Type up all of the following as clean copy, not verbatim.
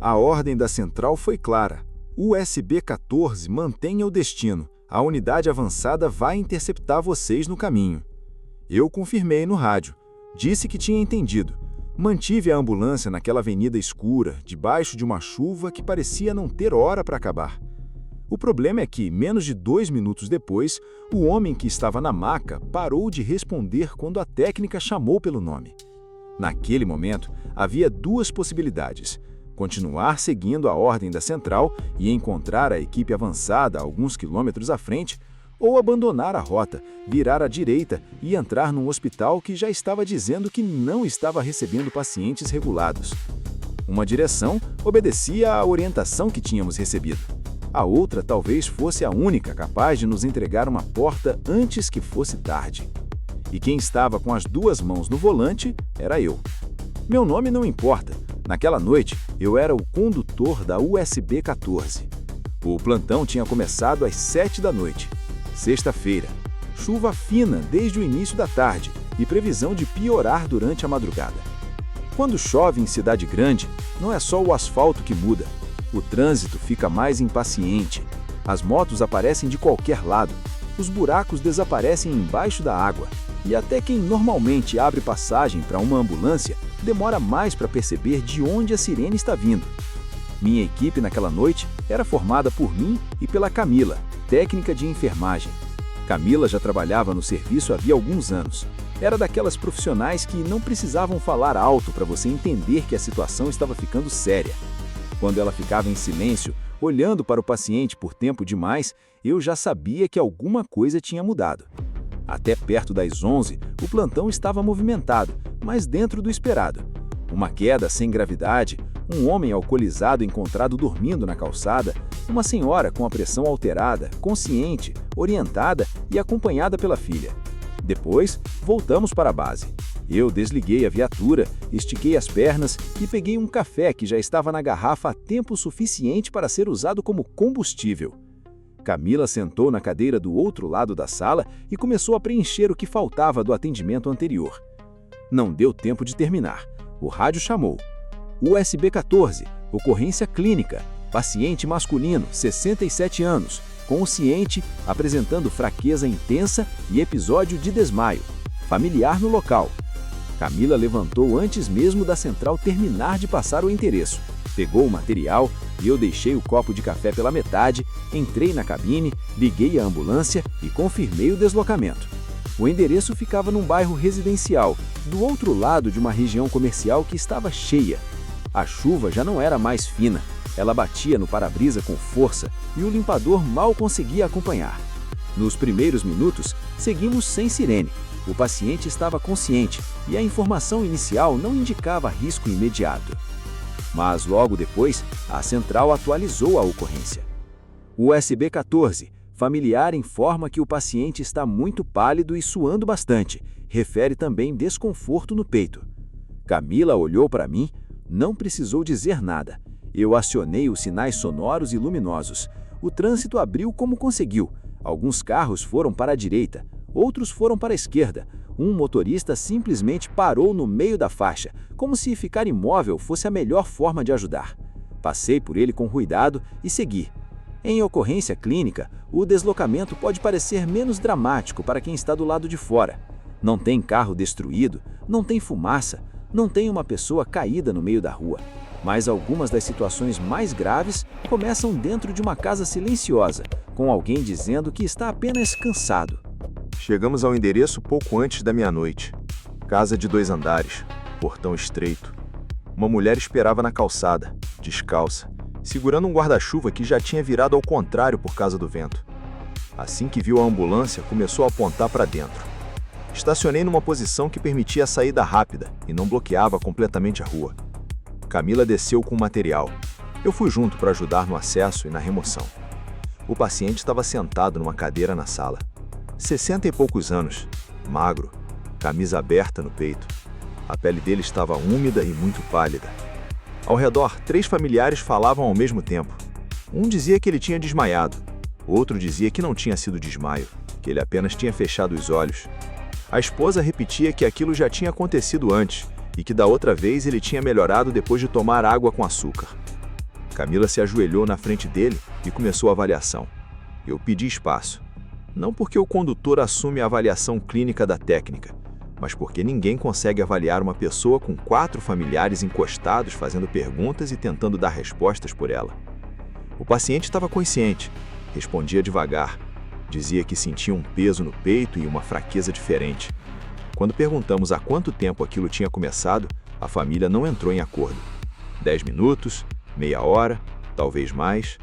A ordem da central foi clara. USB-14 mantenha o destino. A unidade avançada vai interceptar vocês no caminho. Eu confirmei no rádio. Disse que tinha entendido. Mantive a ambulância naquela avenida escura, debaixo de uma chuva que parecia não ter hora para acabar. O problema é que, menos de 2 minutos depois, o homem que estava na maca parou de responder quando a técnica chamou pelo nome. Naquele momento, havia 2 possibilidades: continuar seguindo a ordem da central e encontrar a equipe avançada alguns quilômetros à frente, ou abandonar a rota, virar à direita e entrar num hospital que já estava dizendo que não estava recebendo pacientes regulados. Uma direção obedecia à orientação que tínhamos recebido. A outra talvez fosse a única capaz de nos entregar uma porta antes que fosse tarde. E quem estava com as 2 mãos no volante era eu. Meu nome não importa. Naquela noite, eu era o condutor da USB-14. O plantão tinha começado às 7 da noite. Sexta-feira. Chuva fina desde o início da tarde e previsão de piorar durante a madrugada. Quando chove em cidade grande, não é só o asfalto que muda. O trânsito fica mais impaciente. As motos aparecem de qualquer lado. Os buracos desaparecem embaixo da água. E até quem normalmente abre passagem para uma ambulância demora mais para perceber de onde a sirene está vindo. Minha equipe naquela noite era formada por mim e pela Camila, técnica de enfermagem. Camila já trabalhava no serviço havia alguns anos. Era daquelas profissionais que não precisavam falar alto para você entender que a situação estava ficando séria. Quando ela ficava em silêncio, olhando para o paciente por tempo demais, eu já sabia que alguma coisa tinha mudado. Até perto das 11, o plantão estava movimentado, mas dentro do esperado. Uma queda sem gravidade, um homem alcoolizado encontrado dormindo na calçada, uma senhora com a pressão alterada, consciente, orientada e acompanhada pela filha. Depois, voltamos para a base. Eu desliguei a viatura, estiquei as pernas e peguei um café que já estava na garrafa há tempo suficiente para ser usado como combustível. Camila sentou na cadeira do outro lado da sala e começou a preencher o que faltava do atendimento anterior. Não deu tempo de terminar. O rádio chamou. USB-14, ocorrência clínica, paciente masculino, 67 anos, consciente, apresentando fraqueza intensa e episódio de desmaio. Familiar no local. Camila levantou antes mesmo da central terminar de passar o endereço. Pegou o material e eu deixei o copo de café pela metade, entrei na cabine, liguei a ambulância e confirmei o deslocamento. O endereço ficava num bairro residencial, do outro lado de uma região comercial que estava cheia. A chuva já não era mais fina, ela batia no para-brisa com força e o limpador mal conseguia acompanhar. Nos primeiros minutos, seguimos sem sirene. O paciente estava consciente e a informação inicial não indicava risco imediato. Mas logo depois, a central atualizou a ocorrência. USB-14, familiar informa que o paciente está muito pálido e suando bastante, refere também desconforto no peito. Camila olhou para mim, não precisou dizer nada. Eu acionei os sinais sonoros e luminosos. O trânsito abriu como conseguiu. Alguns carros foram para a direita, outros foram para a esquerda. Um motorista simplesmente parou no meio da faixa, como se ficar imóvel fosse a melhor forma de ajudar. Passei por ele com cuidado e segui. Em ocorrência clínica, o deslocamento pode parecer menos dramático para quem está do lado de fora. Não tem carro destruído, não tem fumaça, não tem uma pessoa caída no meio da rua. Mas algumas das situações mais graves começam dentro de uma casa silenciosa, com alguém dizendo que está apenas cansado. Chegamos ao endereço pouco antes da meia-noite. Casa de 2 andares, portão estreito. Uma mulher esperava na calçada, descalça, segurando um guarda-chuva que já tinha virado ao contrário por causa do vento. Assim que viu a ambulância, começou a apontar para dentro. Estacionei numa posição que permitia a saída rápida e não bloqueava completamente a rua. Camila desceu com o material. Eu fui junto para ajudar no acesso e na remoção. O paciente estava sentado numa cadeira na sala. 60 e poucos anos, magro, camisa aberta no peito. A pele dele estava úmida e muito pálida. Ao redor, 3 familiares falavam ao mesmo tempo. Um dizia que ele tinha desmaiado. Outro dizia que não tinha sido desmaio, que ele apenas tinha fechado os olhos. A esposa repetia que aquilo já tinha acontecido antes e que da outra vez ele tinha melhorado depois de tomar água com açúcar. Camila se ajoelhou na frente dele e começou a avaliação. Eu pedi espaço. Não porque o condutor assume a avaliação clínica da técnica, mas porque ninguém consegue avaliar uma pessoa com 4 familiares encostados fazendo perguntas e tentando dar respostas por ela. O paciente estava consciente, respondia devagar, dizia que sentia um peso no peito e uma fraqueza diferente. Quando perguntamos há quanto tempo aquilo tinha começado, a família não entrou em acordo. 10 minutos, meia hora, talvez mais.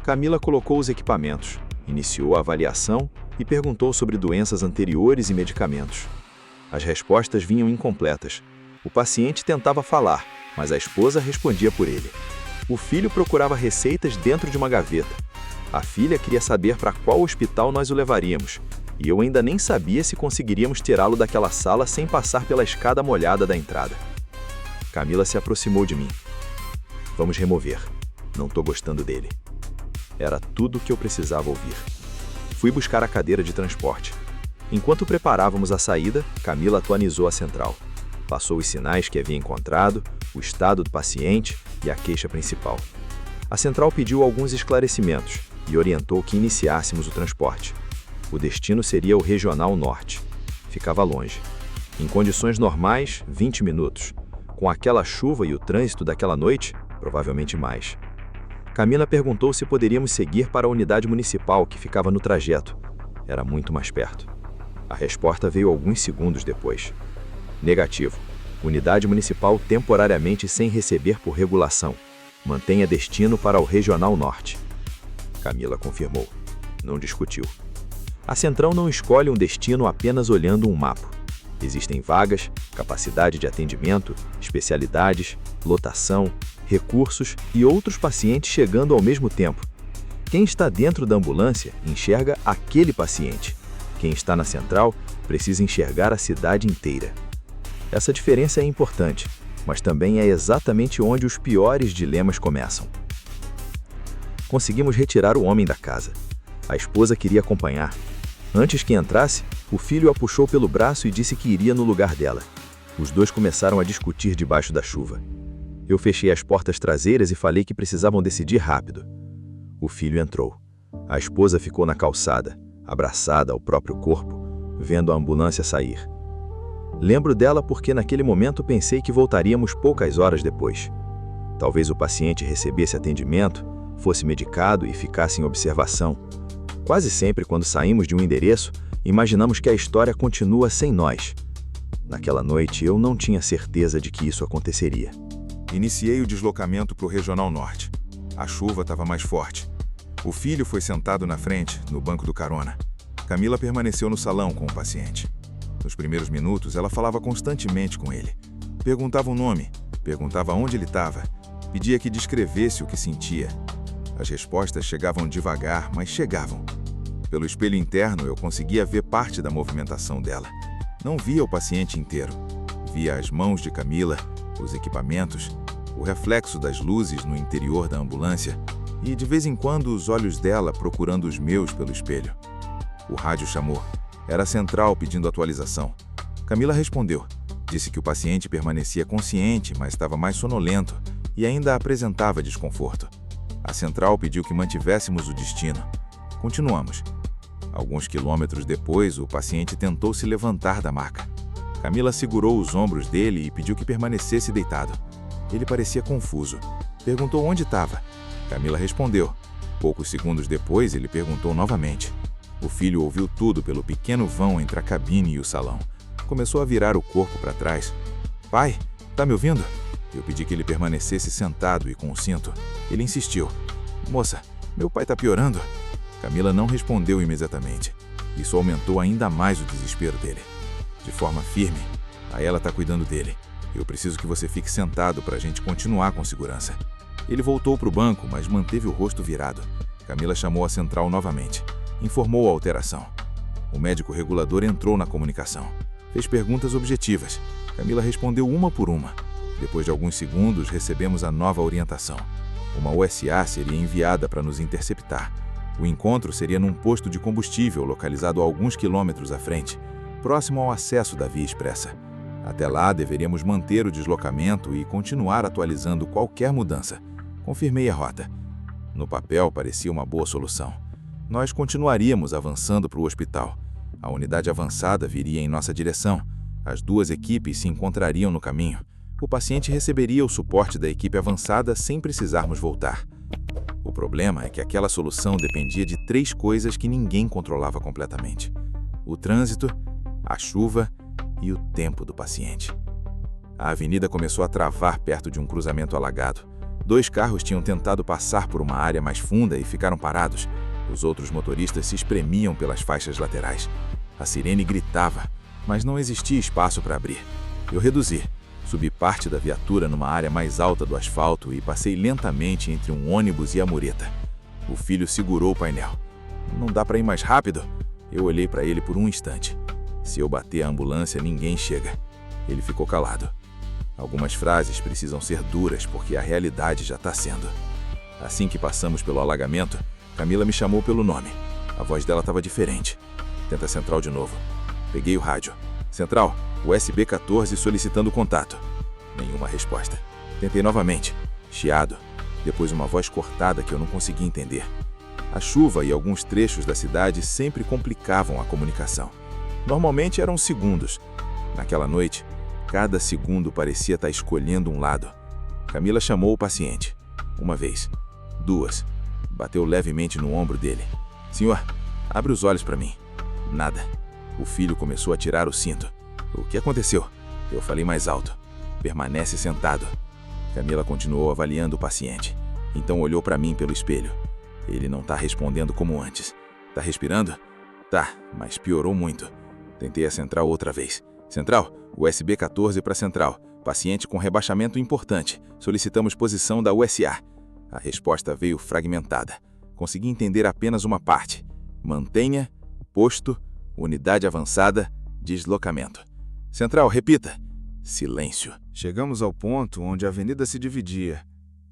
Camila colocou os equipamentos, iniciou a avaliação e perguntou sobre doenças anteriores e medicamentos. As respostas vinham incompletas. O paciente tentava falar, mas a esposa respondia por ele. O filho procurava receitas dentro de uma gaveta. A filha queria saber para qual hospital nós o levaríamos, e eu ainda nem sabia se conseguiríamos tirá-lo daquela sala sem passar pela escada molhada da entrada. Camila se aproximou de mim. Vamos remover. Não estou gostando dele. Era tudo o que eu precisava ouvir. Fui buscar a cadeira de transporte. Enquanto preparávamos a saída, Camila atualizou a central. Passou os sinais que havia encontrado, o estado do paciente e a queixa principal. A central pediu alguns esclarecimentos e orientou que iniciássemos o transporte. O destino seria o Regional Norte. Ficava longe. Em condições normais, 20 minutos. Com aquela chuva e o trânsito daquela noite, provavelmente mais. Camila perguntou se poderíamos seguir para a unidade municipal que ficava no trajeto. Era muito mais perto. A resposta veio alguns segundos depois. Negativo. Unidade municipal temporariamente sem receber por regulação. Mantenha destino para o Regional Norte. Camila confirmou. Não discutiu. A Central não escolhe um destino apenas olhando um mapa. Existem vagas, capacidade de atendimento, especialidades, lotação, recursos e outros pacientes chegando ao mesmo tempo. Quem está dentro da ambulância enxerga aquele paciente. Quem está na central precisa enxergar a cidade inteira. Essa diferença é importante, mas também é exatamente onde os piores dilemas começam. Conseguimos retirar o homem da casa. A esposa queria acompanhar. Antes que entrasse, o filho a puxou pelo braço e disse que iria no lugar dela. Os dois começaram a discutir debaixo da chuva. Eu fechei as portas traseiras e falei que precisavam decidir rápido. O filho entrou. A esposa ficou na calçada, abraçada ao próprio corpo, vendo a ambulância sair. Lembro dela porque naquele momento pensei que voltaríamos poucas horas depois. Talvez o paciente recebesse atendimento, fosse medicado e ficasse em observação. Quase sempre, quando saímos de um endereço, imaginamos que a história continua sem nós. Naquela noite, eu não tinha certeza de que isso aconteceria. Iniciei o deslocamento para o Regional Norte. A chuva estava mais forte. O filho foi sentado na frente, no banco do carona. Camila permaneceu no salão com o paciente. Nos primeiros minutos, ela falava constantemente com ele. Perguntava o nome, perguntava onde ele estava, pedia que descrevesse o que sentia. As respostas chegavam devagar, mas chegavam. Pelo espelho interno, eu conseguia ver parte da movimentação dela. Não via o paciente inteiro. Via as mãos de Camila, os equipamentos, o reflexo das luzes no interior da ambulância e, de vez em quando, os olhos dela procurando os meus pelo espelho. O rádio chamou. Era a central pedindo atualização. Camila respondeu. Disse que o paciente permanecia consciente, mas estava mais sonolento e ainda apresentava desconforto. A central pediu que mantivéssemos o destino. Continuamos. Alguns quilômetros depois, o paciente tentou se levantar da maca. Camila segurou os ombros dele e pediu que permanecesse deitado. Ele parecia confuso. Perguntou onde estava. Camila respondeu. Poucos segundos depois, ele perguntou novamente. O filho ouviu tudo pelo pequeno vão entre a cabine e o salão. Começou a virar o corpo para trás. Pai, tá me ouvindo? Eu pedi que ele permanecesse sentado e com o cinto. Ele insistiu. Moça, meu pai tá piorando. Camila não respondeu imediatamente. Isso aumentou ainda mais o desespero dele. De forma firme, a ela tá cuidando dele. Eu preciso que você fique sentado para a gente continuar com segurança. Ele voltou para o banco, mas manteve o rosto virado. Camila chamou a central novamente. Informou a alteração. O médico regulador entrou na comunicação. Fez perguntas objetivas. Camila respondeu uma por uma. Depois de alguns segundos, recebemos a nova orientação. Uma USA seria enviada para nos interceptar. O encontro seria num posto de combustível localizado a alguns quilômetros à frente, próximo ao acesso da via expressa. Até lá, deveríamos manter o deslocamento e continuar atualizando qualquer mudança. Confirmei a rota. No papel parecia uma boa solução. Nós continuaríamos avançando para o hospital. A unidade avançada viria em nossa direção. As duas equipes se encontrariam no caminho. O paciente receberia o suporte da equipe avançada sem precisarmos voltar. O problema é que aquela solução dependia de 3 coisas que ninguém controlava completamente: o trânsito, a chuva e o tempo do paciente. A avenida começou a travar perto de um cruzamento alagado. 2 carros tinham tentado passar por uma área mais funda e ficaram parados. Os outros motoristas se espremiam pelas faixas laterais. A sirene gritava, mas não existia espaço para abrir. Eu reduzi. Subi parte da viatura numa área mais alta do asfalto e passei lentamente entre um ônibus e a mureta. O filho segurou o painel. Não dá para ir mais rápido? Eu olhei para ele por um instante. Se eu bater a ambulância, ninguém chega. Ele ficou calado. Algumas frases precisam ser duras porque a realidade já está sendo. Assim que passamos pelo alagamento, Camila me chamou pelo nome. A voz dela estava diferente. Tenta a central de novo. Peguei o rádio. Central, USB 14 solicitando contato. Nenhuma resposta. Tentei novamente. Chiado. Depois uma voz cortada que eu não conseguia entender. A chuva e alguns trechos da cidade sempre complicavam a comunicação. Normalmente eram segundos. Naquela noite, cada segundo parecia estar escolhendo um lado. Camila chamou o paciente. 1 vez. 2. Bateu levemente no ombro dele. Senhor, abre os olhos para mim. Nada. O filho começou a tirar o cinto. O que aconteceu? Eu falei mais alto. Permanece sentado. Camila continuou avaliando o paciente. Então olhou para mim pelo espelho. Ele não está respondendo como antes. Tá respirando? Tá, mas piorou muito. Tentei a central outra vez. Central, USB 14 para central. Paciente com rebaixamento importante. Solicitamos posição da USA. A resposta veio fragmentada. Consegui entender apenas uma parte. Mantenha, posto, unidade avançada, deslocamento. Central, repita. Silêncio. Chegamos ao ponto onde a avenida se dividia.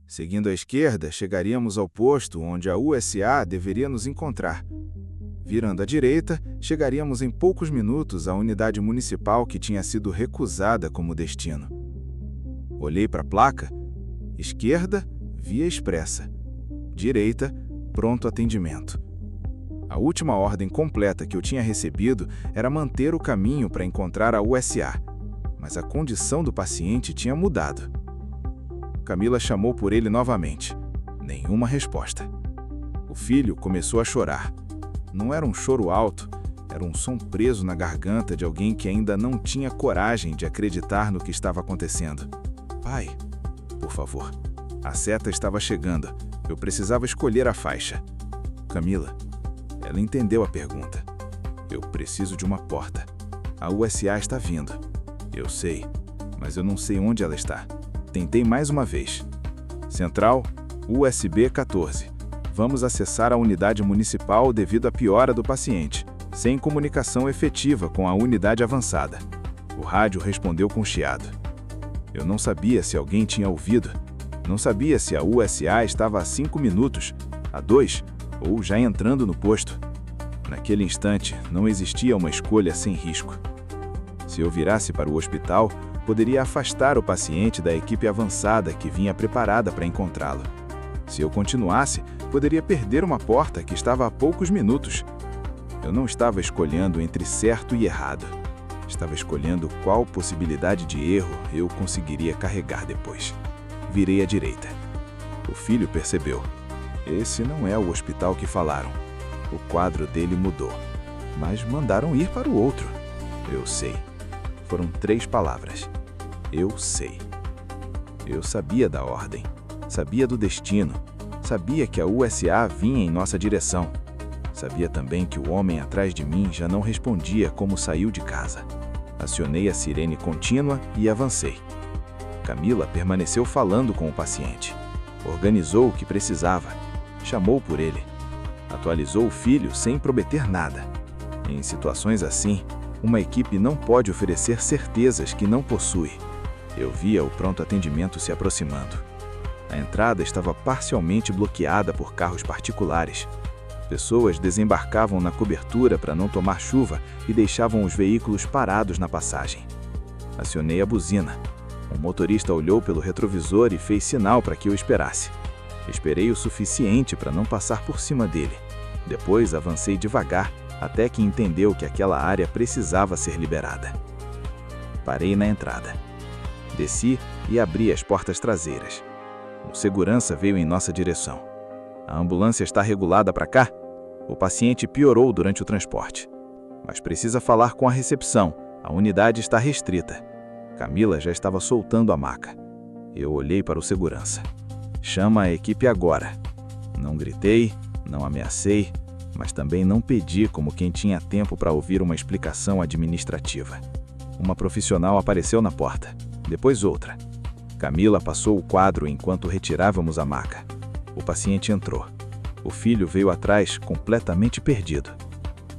Seguindo à esquerda, chegaríamos ao posto onde a USA deveria nos encontrar. Virando à direita, chegaríamos em poucos minutos à unidade municipal que tinha sido recusada como destino. Olhei para a placa. Esquerda, via expressa. Direita, pronto atendimento. A última ordem completa que eu tinha recebido era manter o caminho para encontrar a USA, mas a condição do paciente tinha mudado. Camila chamou por ele novamente. Nenhuma resposta. O filho começou a chorar. Não era um choro alto, era um som preso na garganta de alguém que ainda não tinha coragem de acreditar no que estava acontecendo. Pai, por favor. A seta estava chegando. Eu precisava escolher a faixa. Camila. Ela entendeu a pergunta. Eu preciso de uma porta. A USA está vindo. Eu sei, mas eu não sei onde ela está. Tentei mais uma vez. Central, USB 14. Vamos acessar a unidade municipal devido à piora do paciente, sem comunicação efetiva com a unidade avançada. O rádio respondeu com chiado. Eu não sabia se alguém tinha ouvido. Não sabia se a USA estava a 5 minutos, a 2 ou já entrando no posto. Naquele instante, não existia uma escolha sem risco. Se eu virasse para o hospital, poderia afastar o paciente da equipe avançada que vinha preparada para encontrá-lo. Se eu continuasse, poderia perder uma porta que estava a poucos minutos. Eu não estava escolhendo entre certo e errado. Estava escolhendo qual possibilidade de erro eu conseguiria carregar depois. Virei à direita. O filho percebeu. Esse não é o hospital que falaram. O quadro dele mudou. Mas mandaram ir para o outro. Eu sei. Foram 3 palavras. Eu sei. Eu sabia da ordem. Sabia do destino. Sabia que a USA vinha em nossa direção. Sabia também que o homem atrás de mim já não respondia como saiu de casa. Acionei a sirene contínua e avancei. Camila permaneceu falando com o paciente. Organizou o que precisava. Chamou por ele. Atualizou o filho sem prometer nada. Em situações assim, uma equipe não pode oferecer certezas que não possui. Eu via o pronto atendimento se aproximando. A entrada estava parcialmente bloqueada por carros particulares. Pessoas desembarcavam na cobertura para não tomar chuva e deixavam os veículos parados na passagem. Acionei a buzina. Um motorista olhou pelo retrovisor e fez sinal para que eu esperasse. Esperei o suficiente para não passar por cima dele. Depois avancei devagar, até que entendeu que aquela área precisava ser liberada. Parei na entrada. Desci e abri as portas traseiras. Um segurança veio em nossa direção. A ambulância está regulada para cá? O paciente piorou durante o transporte. Mas precisa falar com a recepção. A unidade está restrita. Camila já estava soltando a maca. Eu olhei para o segurança. Chama a equipe agora. Não gritei, não ameacei, mas também não pedi como quem tinha tempo para ouvir uma explicação administrativa. Uma profissional apareceu na porta, depois outra. Camila passou o quadro enquanto retirávamos a maca. O paciente entrou. O filho veio atrás, completamente perdido.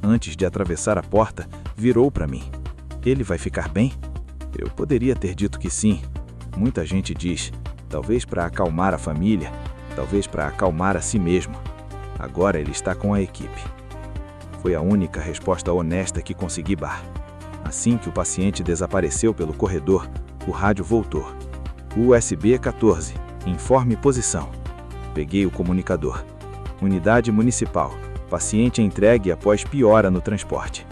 Antes de atravessar a porta, virou para mim. Ele vai ficar bem? Eu poderia ter dito que sim. Muita gente diz, talvez para acalmar a família, talvez para acalmar a si mesmo. Agora ele está com a equipe. Foi a única resposta honesta que consegui dar. Assim que o paciente desapareceu pelo corredor, o rádio voltou. USB 14, informe posição. Peguei o comunicador. Unidade municipal. Paciente entregue após piora no transporte.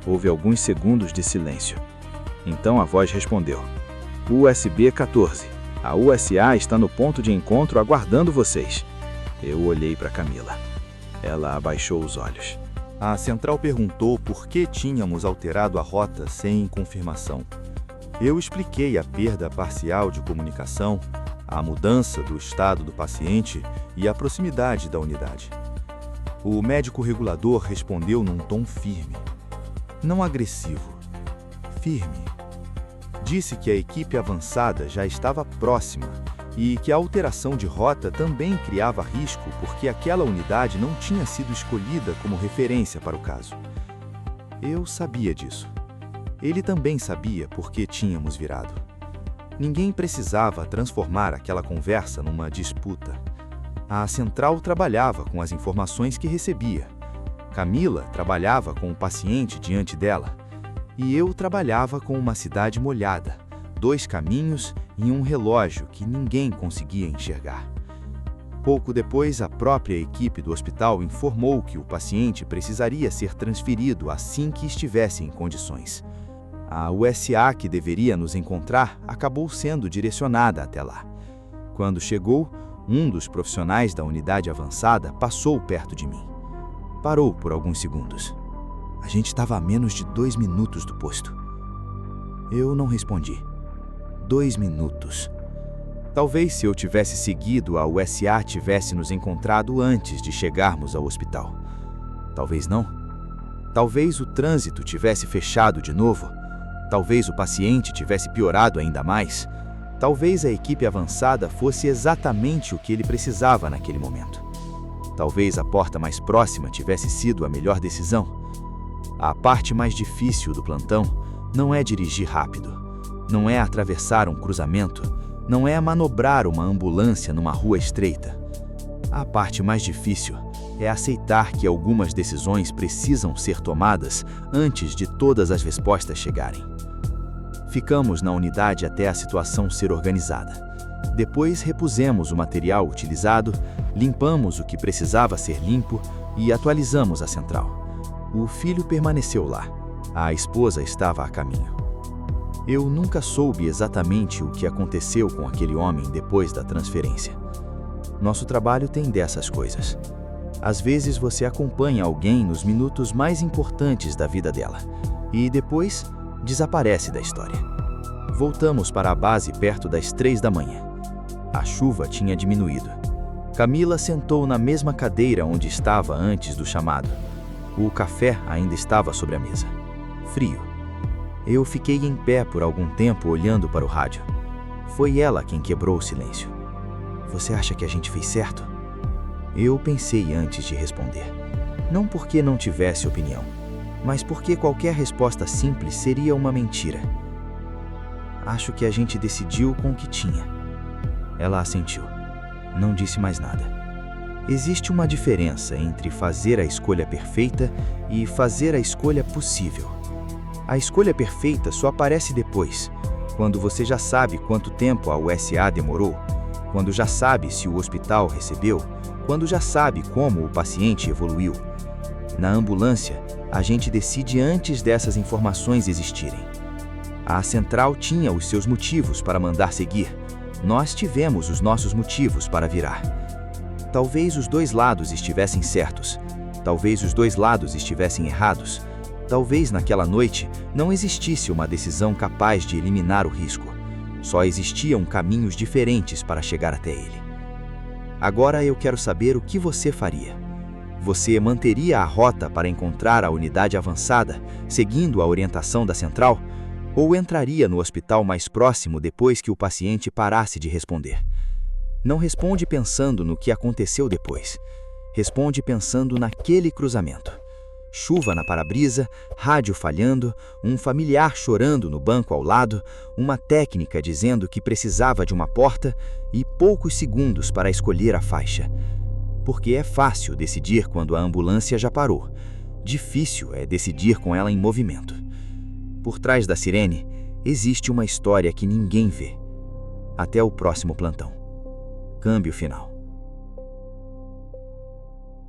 Houve alguns segundos de silêncio. Então a voz respondeu. USB 14. A USA está no ponto de encontro aguardando vocês. Eu olhei para Camila. Ela abaixou os olhos. A central perguntou por que tínhamos alterado a rota sem confirmação. Eu expliquei a perda parcial de comunicação, a mudança do estado do paciente e a proximidade da unidade. O médico regulador respondeu num tom firme, não agressivo, firme. Disse que a equipe avançada já estava próxima e que a alteração de rota também criava risco porque aquela unidade não tinha sido escolhida como referência para o caso. Eu sabia disso. Ele também sabia porque tínhamos virado. Ninguém precisava transformar aquela conversa numa disputa. A central trabalhava com as informações que recebia. Camila trabalhava com o paciente diante dela. E eu trabalhava com uma cidade molhada, 2 caminhos e um relógio que ninguém conseguia enxergar. Pouco depois, a própria equipe do hospital informou que o paciente precisaria ser transferido assim que estivesse em condições. A USA que deveria nos encontrar acabou sendo direcionada até lá. Quando chegou, um dos profissionais da unidade avançada passou perto de mim. Parou por alguns segundos. A gente estava a menos de 2 minutos do posto. Eu não respondi. 2 minutos. Talvez se eu tivesse seguido, a USA tivesse nos encontrado antes de chegarmos ao hospital. Talvez não. Talvez o trânsito tivesse fechado de novo. Talvez o paciente tivesse piorado ainda mais. Talvez a equipe avançada fosse exatamente o que ele precisava naquele momento. Talvez a porta mais próxima tivesse sido a melhor decisão. A parte mais difícil do plantão não é dirigir rápido, não é atravessar um cruzamento, não é manobrar uma ambulância numa rua estreita. A parte mais difícil é aceitar que algumas decisões precisam ser tomadas antes de todas as respostas chegarem. Ficamos na unidade até a situação ser organizada. Depois repusemos o material utilizado, limpamos o que precisava ser limpo e atualizamos a central. O filho permaneceu lá. A esposa estava a caminho. Eu nunca soube exatamente o que aconteceu com aquele homem depois da transferência. Nosso trabalho tem dessas coisas. Às vezes você acompanha alguém nos minutos mais importantes da vida dela e depois desaparece da história. Voltamos para a base perto das 3 da manhã. A chuva tinha diminuído. Camila sentou na mesma cadeira onde estava antes do chamado. O café ainda estava sobre a mesa. Frio. Eu fiquei em pé por algum tempo olhando para o rádio. Foi ela quem quebrou o silêncio. Você acha que a gente fez certo? Eu pensei antes de responder. Não porque não tivesse opinião, mas porque qualquer resposta simples seria uma mentira. Acho que a gente decidiu com o que tinha. Ela assentiu. Não disse mais nada. Existe uma diferença entre fazer a escolha perfeita e fazer a escolha possível. A escolha perfeita só aparece depois, quando você já sabe quanto tempo a USA demorou, quando já sabe se o hospital recebeu, quando já sabe como o paciente evoluiu. Na ambulância, a gente decide antes dessas informações existirem. A central tinha os seus motivos para mandar seguir. Nós tivemos os nossos motivos para virar. Talvez os dois lados estivessem certos. Talvez os dois lados estivessem errados. Talvez naquela noite não existisse uma decisão capaz de eliminar o risco. Só existiam caminhos diferentes para chegar até ele. Agora eu quero saber o que você faria. Você manteria a rota para encontrar a unidade avançada, seguindo a orientação da central? Ou entraria no hospital mais próximo depois que o paciente parasse de responder? Não responde pensando no que aconteceu depois. Responde pensando naquele cruzamento. Chuva na para-brisa, rádio falhando, um familiar chorando no banco ao lado, uma técnica dizendo que precisava de uma porta e poucos segundos para escolher a faixa. Porque é fácil decidir quando a ambulância já parou. Difícil é decidir com ela em movimento. Por trás da sirene, existe uma história que ninguém vê. Até o próximo plantão. Câmbio final.